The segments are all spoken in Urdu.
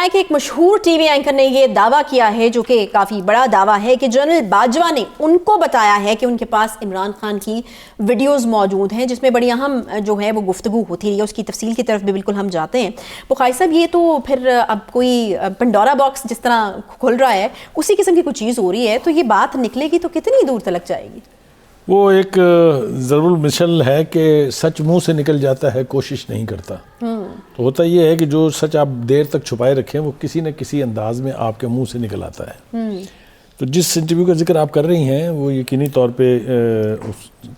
ہے کہ ایک مشہور ٹی وی اینکر نے یہ دعویٰ کیا ہے، جو کہ کافی بڑا دعویٰ ہے، کہ جنرل باجوہ نے ان کو بتایا ہے کہ ان کے پاس عمران خان کی ویڈیوز موجود ہیں جس میں بڑی اہم جو ہے وہ گفتگو ہوتی رہی ہے. اس کی تفصیل کی طرف بھی بالکل ہم جاتے ہیں. بخاری صاحب، یہ تو پھر اب کوئی پنڈورا باکس جس طرح کھل رہا ہے، اسی قسم کی کوئی چیز ہو رہی ہے، تو یہ بات نکلے گی تو کتنی دور تلک جائے گی؟ وہ ایک ضرور مثل ہے کہ سچ منہ سے نکل جاتا ہے، کوشش نہیں کرتا. تو ہوتا یہ ہے کہ جو سچ آپ دیر تک چھپائے رکھیں وہ کسی نہ کسی انداز میں آپ کے منہ سے نکل آتا ہے. تو جس انٹرویو کا ذکر آپ کر رہی ہیں وہ یقینی طور پہ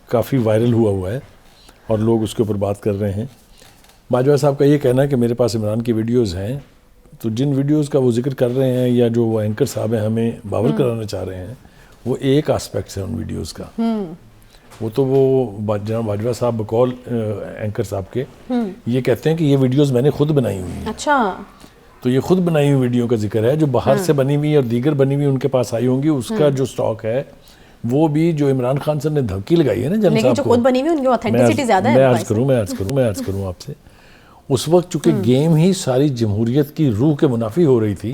کافی وائرل ہوا ہے اور لوگ اس کے اوپر بات کر رہے ہیں. باجوہ صاحب کا یہ کہنا ہے کہ میرے پاس عمران کی ویڈیوز ہیں، تو جن ویڈیوز کا وہ ذکر کر رہے ہیں یا جو وہ اینکر صاحب ہیں ہمیں باور کرانا چاہ رہے ہیں، وہ ایک آسپیکٹس ہے ان ویڈیوز کا. وہ تو وہ جناب باجوہ صاحب بقول اینکر صاحب کے یہ کہتے ہیں کہ یہ ویڈیوز میں نے خود بنائی ہوئی ہیں. اچھا. تو یہ خود بنائی ہوئی ویڈیو کا ذکر ہے، جو باہر سے بنی ہوئی اور دیگر بنی ہوئی ان کے پاس آئی ہوں گی. اس کا جو سٹاک ہے وہ بھی جو عمران خان صاحب نے دھمکی لگائی ہے نا جنرل صاحب کو، جو خود بنی ہوئی ان کی اوتھینٹسٹی زیادہ ہے. میں عرض کروں آپ سے، اس وقت چونکہ گیم ہی ساری جمہوریت کی روح کے منافی ہو رہی تھی.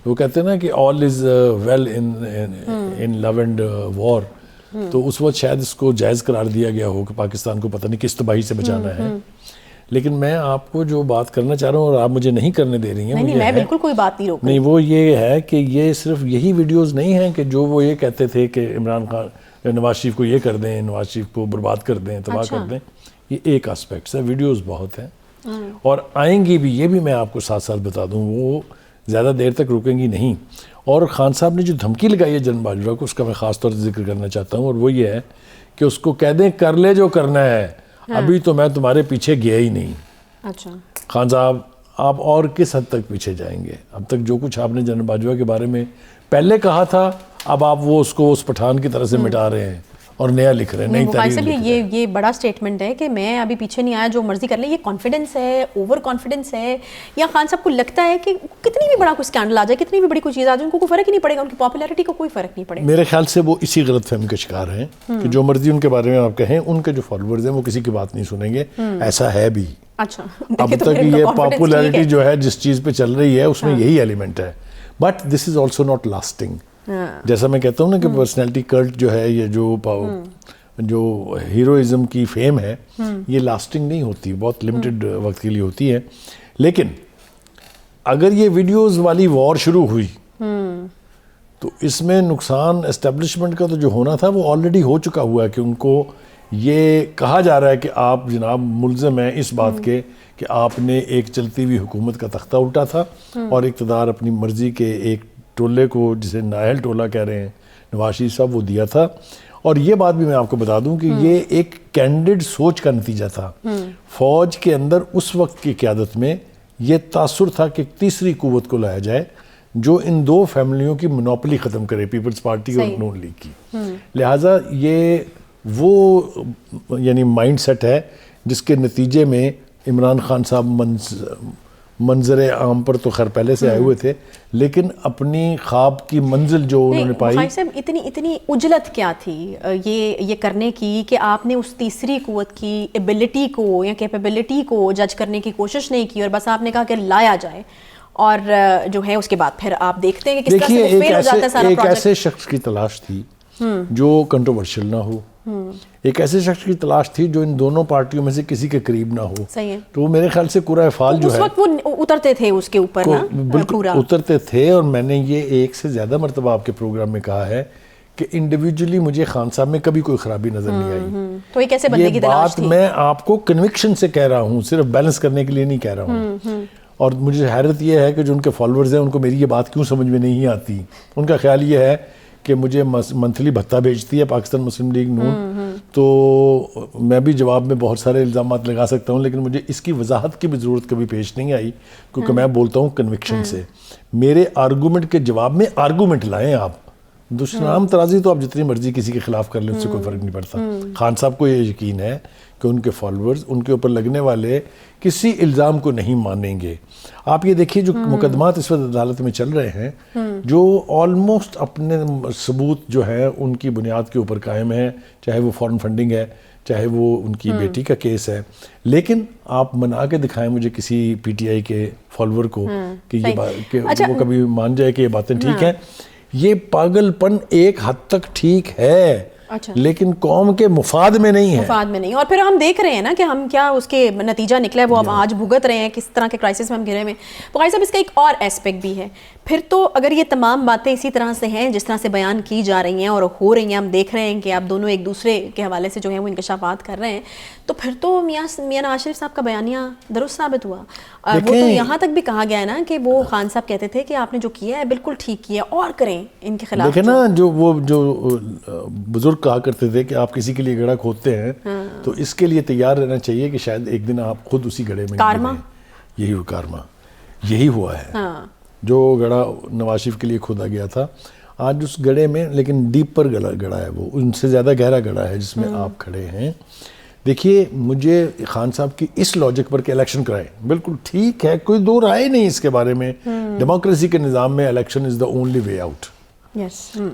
وہ کہتے ہیں نا کہ آل از well in love and war. تو اس وقت شاید اس کو جائز قرار دیا گیا ہو کہ پاکستان کو پتہ نہیں کس تباہی سے بچانا ہے. لیکن میں آپ کو جو بات کرنا چاہ رہا ہوں اور آپ مجھے نہیں کرنے دے رہی ہیں، میں بالکل کوئی بات نہیں روک رہی. نہیں، وہ یہ ہے کہ یہ صرف یہی ویڈیوز نہیں ہیں کہ جو وہ یہ کہتے تھے کہ عمران خان نواز شریف کو یہ کر دیں، نواز شریف کو برباد کر دیں، تباہ کر دیں. یہ ایک آسپیکٹس ہے، ویڈیوز بہت ہیں اور آئیں گی بھی. یہ بھی میں آپ کو ساتھ ساتھ بتا دوں، وہ زیادہ دیر تک رکیں گی نہیں. اور خان صاحب نے جو دھمکی لگائی ہے جنرل باجوہ کو، اس کا میں خاص طور سے ذکر کرنا چاہتا ہوں، اور وہ یہ ہے کہ اس کو کہہ دیں کر لے جو کرنا ہے، ابھی تو میں تمہارے پیچھے گیا ہی نہیں. اچھا خان صاحب، آپ اور کس حد تک پیچھے جائیں گے؟ اب تک جو کچھ آپ نے جنرل باجوہ کے بارے میں پہلے کہا تھا، اب آپ وہ اس کو اس پٹھان کی طرح سے مٹا رہے ہیں اور نیا لکھ رہے ہیں، نئی تحریر لکھ رہے ہیں. یہ بڑا سٹیٹمنٹ ہے کہ میں ابھی پیچھے نہیں آیا، جو مرضی کر لیں. یہ کانفیڈنس ہے، اوور کانفیڈنس ہے، یا خان صاحب کو لگتا ہے کہ کتنی بھی بڑا کوئی اسکینڈل آ جائے، کتنی بھی بڑی کوئی چیز آ جائے، ان کو کوئی فرق ہی نہیں پڑے گا، ان کی پاپولیرٹی کو کوئی فرق نہیں پڑے گا؟ میرے خیال سے وہ اسی غلط فہمی کا شکار ہیں کہ جو مرضی ان کے بارے میں آپ کہیں، ان کے جو فالوورز ہیں وہ کسی کی بات نہیں سنیں گے. ایسا ہے بھی. اچھا، اب تک یہ پاپولیرٹی جو ہے جس چیز پہ چل رہی ہے اس میں یہی ایلیمنٹ ہے. But this is also not lasting. جیسا میں کہتا ہوں نا کہ پرسنالٹی کلٹ جو ہے، یہ جو ہیروئزم کی فیم ہے، یہ لاسٹنگ نہیں ہوتی، بہت لمیٹڈ وقت کے لیے ہوتی ہے. لیکن اگر یہ ویڈیوز والی وار شروع ہوئی تو اس میں نقصان اسٹیبلشمنٹ کا تو جو ہونا تھا وہ آلریڈی ہو چکا ہوا ہے. کہ ان کو یہ کہا جا رہا ہے کہ آپ جناب ملزم ہیں اس بات کے کہ آپ نے ایک چلتی ہوئی حکومت کا تختہ الٹا تھا اور اقتدار اپنی مرضی کے ایک ٹولے کو، جسے نااہل ٹولہ کہہ رہے ہیں نواز شریف صاحب، وہ دیا تھا. اور یہ بات بھی میں آپ کو بتا دوں کہ یہ ایک کینڈیڈ سوچ کا نتیجہ تھا. فوج کے اندر اس وقت کی قیادت میں یہ تاثر تھا کہ تیسری قوت کو لایا جائے جو ان دو فیملیوں کی منوپلی ختم کرے، پیپلز پارٹی اور نون لیگ کی. لہٰذا یہ وہ یعنی مائنڈ سیٹ ہے جس کے نتیجے میں عمران خان صاحب منظر عام پر تو خیر پہلے سے آئے ہوئے تھے، لیکن اپنی خواب کی منزل جو انہوں نے پائی. بھائی صاحب، اتنی عجلت کیا تھی یہ کرنے کی کہ آپ نے اس تیسری قوت کی ایبلٹی کو یا کیپیبلٹی کو جج کرنے کی کوشش نہیں کی، اور بس آپ نے کہا کہ لایا جائے، اور جو ہے اس کے بعد پھر آپ دیکھتے ہیں کہ کس طرح سے فیل ہو جاتا ہے سارا پروجیکٹ. ایک ایسے شخص کی تلاش تھی جو کنٹروورشل نہ ہو، ایک ایسے شخص کی تلاش تھی جو ان دونوں پارٹیوں میں سے کسی کے قریب نہ ہو. صحیح ہے. تو میرے خیال سے قرہ فال جو ہے اس وقت وہ اترتے تھے اس کے اوپر نا، بالکل اترتے تھے. اور میں نے یہ ایک سے زیادہ مرتبہ آپ کے پروگرام میں کہا ہے کہ انڈیویجولی مجھے خان صاحب میں کبھی کوئی خرابی نظر نہیں آئی. تو یہ کیسے بندے کی تلاش تھی؟ یہ بات میں آپ کو کنوکشن سے کہہ رہا ہوں، صرف بیلنس کرنے کے لیے نہیں کہہ رہا ہوں. اور مجھے حیرت یہ ہے کہ جو ان کے فالوورز ہیں ان کو میری یہ بات کیوں سمجھ میں نہیں آتی. ان کا خیال یہ ہے کہ مجھے منتھلی بھتہ بھیجتی ہے پاکستان مسلم لیگ نون، تو میں بھی جواب میں بہت سارے الزامات لگا سکتا ہوں، لیکن مجھے اس کی وضاحت کی بھی ضرورت کبھی پیش نہیں آئی، کیونکہ میں بولتا ہوں کنوکشن سے. میرے آرگومنٹ کے جواب میں آرگومنٹ لائیں. آپ دشنام ترازی تو آپ جتنی مرضی کسی کے خلاف کر لیں، اس سے کوئی فرق نہیں پڑتا. خان صاحب کو یہ یقین ہے کہ ان کے فالوورز ان کے اوپر لگنے والے کسی الزام کو نہیں مانیں گے. آپ یہ دیکھیے جو مقدمات اس وقت عدالت میں چل رہے ہیں، جو آلموسٹ اپنے ثبوت جو ہے ان کی بنیاد کے اوپر قائم ہے، چاہے وہ فارن فنڈنگ ہے، چاہے وہ ان کی بیٹی کا کیس ہے، لیکن آپ منا کے دکھائیں مجھے کسی پی ٹی آئی کے فالوور کو کہ یہ بات کہ وہ کبھی مان جائے کہ یہ باتیں ٹھیک ہیں. یہ پاگل پن ایک حد تک ٹھیک ہے لیکن قوم کے مفاد میں نہیں ہے، مفاد میں نہیں. اور پھر ہم دیکھ رہے ہیں نا کہ ہم کیا اس کے نتیجہ نکلا ہے وہ ہم آج بھگت رہے ہیں، کس طرح کے کرائسس میں ہم گھرے ہوئے ہیں. بغیر صاحب اس کا ایک اور ایسپیکٹ بھی ہے پھر تو، اگر یہ تمام باتیں اسی طرح سے ہیں جس طرح سے بیان کی جا رہی ہیں اور ہو رہی ہیں، ہم دیکھ رہے ہیں کہ آپ دونوں ایک دوسرے کے حوالے سے جو ہیں وہ انکشافات کر رہے ہیں، تو پھر تو میاں نواز شریف صاحب کا بیانیہ درست ثابت ہوا. وہ تو یہاں تک بھی کہا گیا ہے نا کہ وہ خان صاحب کہتے تھے کہ آپ نے جو کیا ہے بالکل ٹھیک کیا اور کریں ان کے خلاف. دیکھیں نا جو بزرگ کہا کرتے تھے کہ آپ کسی کے لیے گڑھا کھودتے ہیں تو اس کے لیے تیار رہنا چاہیے کہ شاید ایک دن آپ خود اسی گڑھے میں کارما، یہی ہو کارما، یہی ہوا ہے. جو گڑھا نواز شریف کے لیے کھودا گیا تھا آج اس گڑھے میں، لیکن ڈیپر گڑھا ہے، وہ ان سے زیادہ گہرا گڑھا ہے جس میں آپ کھڑے ہیں. دیکھیے مجھے خان صاحب کی اس لاجک پر کہ الیکشن کرائیں بالکل ٹھیک ہے، کوئی دو رائے نہیں اس کے بارے میں. ڈیموکریسی کے نظام میں election is the only way out,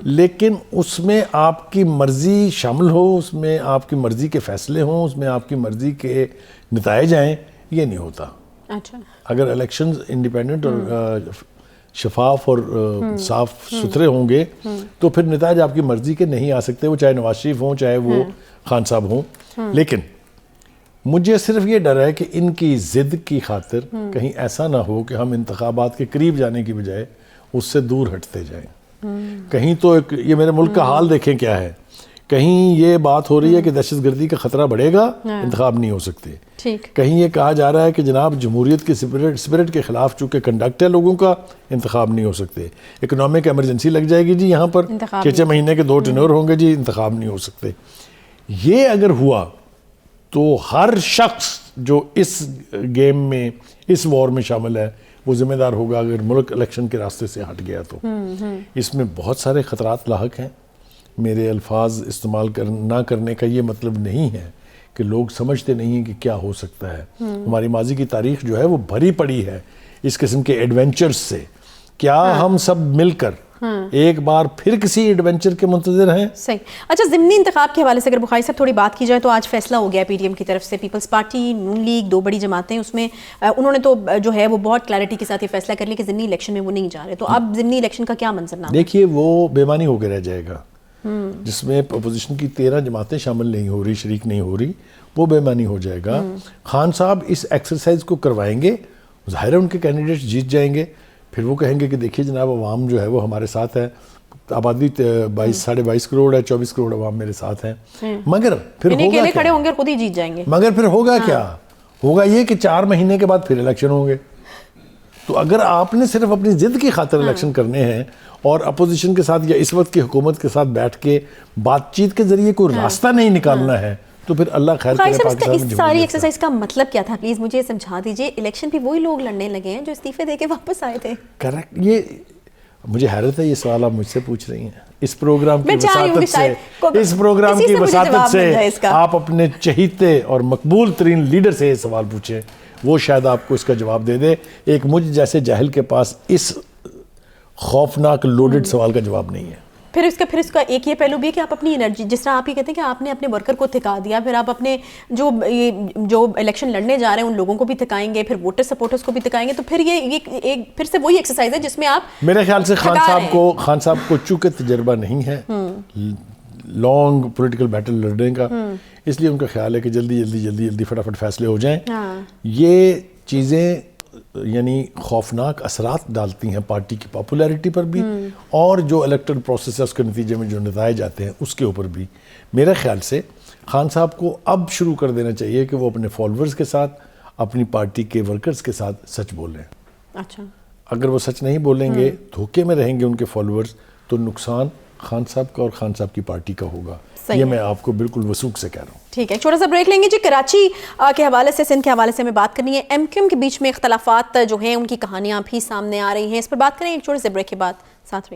لیکن اس میں آپ کی مرضی شامل ہو، اس میں آپ کی مرضی کے فیصلے ہوں، اس میں آپ کی مرضی کے نتائج آئیں، یہ نہیں ہوتا. اگر الیکشنز انڈیپینڈنٹ اور شفاف اور صاف ستھرے ہوں گے تو پھر نتائج آپ کی مرضی کے نہیں آ سکتے، وہ چاہے نواز شریف ہوں چاہے وہ خان صاحب ہوں. لیکن مجھے صرف یہ ڈر ہے کہ ان کی ضد کی خاطر کہیں ایسا نہ ہو کہ ہم انتخابات کے قریب جانے کی بجائے اس سے دور ہٹتے جائیں. کہیں تو یہ میرے ملک کا حال دیکھیں کیا ہے، کہیں یہ بات ہو رہی ہے کہ دہشت گردی کا خطرہ بڑھے گا، انتخاب نہیں ہو سکتے. کہیں یہ کہا جا رہا ہے کہ جناب جمہوریت کی سپرٹ کے خلاف چونکہ کنڈکٹ ہے لوگوں کا، انتخاب نہیں ہو سکتے. اکنامک ایمرجنسی لگ جائے گی جی، یہاں پر 6 مہینے کے 2 ٹینور ہوں گے جی، انتخاب نہیں ہو سکتے. یہ اگر ہوا تو ہر شخص جو اس گیم میں، اس وار میں شامل ہے، وہ ذمہ دار ہوگا اگر ملک الیکشن کے راستے سے ہٹ گیا تو. اس میں بہت سارے خطرات لاحق ہیں. میرے الفاظ استعمال نہ کرنے کا یہ مطلب نہیں ہے کہ لوگ سمجھتے نہیں ہیں کہ کیا ہو سکتا ہے. ہماری ماضی کی تاریخ جو ہے وہ بھری پڑی ہے اس قسم کے ایڈونچرز سے. کیا ہم سب مل کر ایک بار پھر کسی ایڈونچر کے منتظر ہیں؟ صحیح. اچھا، ضمنی انتخاب کے حوالے سے اگر بخاری صاحب تھوڑی بات کی جائے تو آج فیصلہ ہو گیا پی ٹی ایم کی طرف سے، پیپلز پارٹی، نون لیگ، 2 بڑی جماعتیں، اس میں انہوں نے تو جو ہے وہ بہت کلیئرٹی کے ساتھ یہ فیصلہ کر لیا کہ ضمنی الیکشن میں وہ نہیں جا رہے. تو اب ضمنی الیکشن کا کیا منظرنامہ؟ دیکھیے وہ بے معنی ہو کے رہ جائے گا، جس میں اپوزیشن کی 13 جماعتیں شامل نہیں ہو رہی، شریک نہیں ہو رہی، وہ بے معنی ہو جائے گا. خان صاحب اس ایکسرسائز کو کروائیں گے، ظاہر ہے ان کے کینڈیڈیٹس جیت جائیں گے. پھر وہ کہیں گے کہ دیکھیے جناب عوام جو ہے وہ ہمارے ساتھ ہے، آبادی 22.5 کروڑ ہے، 24 کروڑ عوام میرے ساتھ ہیں. مگر پھر ہوگا کیا؟ کھڑے ہوں گے اور خود ہی جیت جائیں گے. مگر پھر ہوگا کیا؟ ہوگا یہ کہ 4 مہینے کے بعد پھر الیکشن ہوں گے. تو اگر آپ نے صرف اپنی ضد کی خاطر الیکشن کرنے ہیں اور اپوزیشن کے ساتھ یا اس وقت کی حکومت کے ساتھ بیٹھ کے بات چیت کے ذریعے کوئی راستہ نہیں نکالنا ہے تو پھر اللہ خیر کرے. پاکستان میں اس ساری ایکسرسائز کا مطلب کیا تھا؟ پلیز مجھے سمجھا دیجئے. الیکشن بھی وہی لوگ لڑنے لگے ہیں جو استعفے دے کے واپس آئے تھے. کریکٹ. یہ مجھے حیرت ہے یہ سوال آپ مجھ سے پوچھ رہی ہیں. اس پروگرام کی وساطت سے آپ اپنے چہیتے اور مقبول ترین لیڈر سے یہ سوال پوچھیں، وہ شاید آپ کو اس کا جواب دے دے. ایک مجھ جیسے جاہل کے پاس اس خوفناک لوڈڈ سوال کا جواب نہیں ہے. پھر اس کا ایک یہ پہلو بھی ہے کہ آپ اپنی انرجی، جس طرح آپ یہ کہتے ہیں کہ آپ نے اپنے ورکر کو تھکا دیا، پھر آپ اپنے جو الیکشن لڑنے جا رہے ہیں ان لوگوں کو بھی تھکائیں گے، پھر ووٹر سپورٹرز کو بھی تھکائیں گے. تو پھر یہ پھر سے وہی ایکسرسائز ہے جس میں آپ میرے خیال سے خان صاحب کو چونکہ تجربہ نہیں ہے لانگ پولیٹیکل بیٹل لڑنے کا، اس لیے ان کا خیال ہے کہ جلدی فٹافٹ فیصلے ہو جائیں. یہ چیزیں یعنی خوفناک اثرات ڈالتی ہیں پارٹی کی پاپولیرٹی پر بھی اور جو الیکٹڈ پروسیس ہے اس کے نتیجے میں جو نتائج آتے ہیں اس کے اوپر بھی. میرے خیال سے خان صاحب کو اب شروع کر دینا چاہیے کہ وہ اپنے فالوورز کے ساتھ، اپنی پارٹی کے ورکرز کے ساتھ سچ بولیں. اچھا، اگر وہ سچ نہیں بولیں گے، دھوکے میں رہیں گے ان کے فالوورز، تو نقصان خان صاحب کا اور خان صاحب کی پارٹی کا ہوگا. یہ میں آپ کو بالکل وثوق سے کہہ رہا ہوں. ٹھیک ہے، چھوٹا سا بریک لیں گے جی. کراچی کے حوالے سے، سندھ کے حوالے سے ہمیں بات کرنی ہے. ایم کیو ایم کے بیچ میں اختلافات جو ہیں ان کی کہانیاں بھی سامنے آ رہی ہیں، اس پر بات کریں ایک چھوٹے سے بریک کے بعد. ساتھ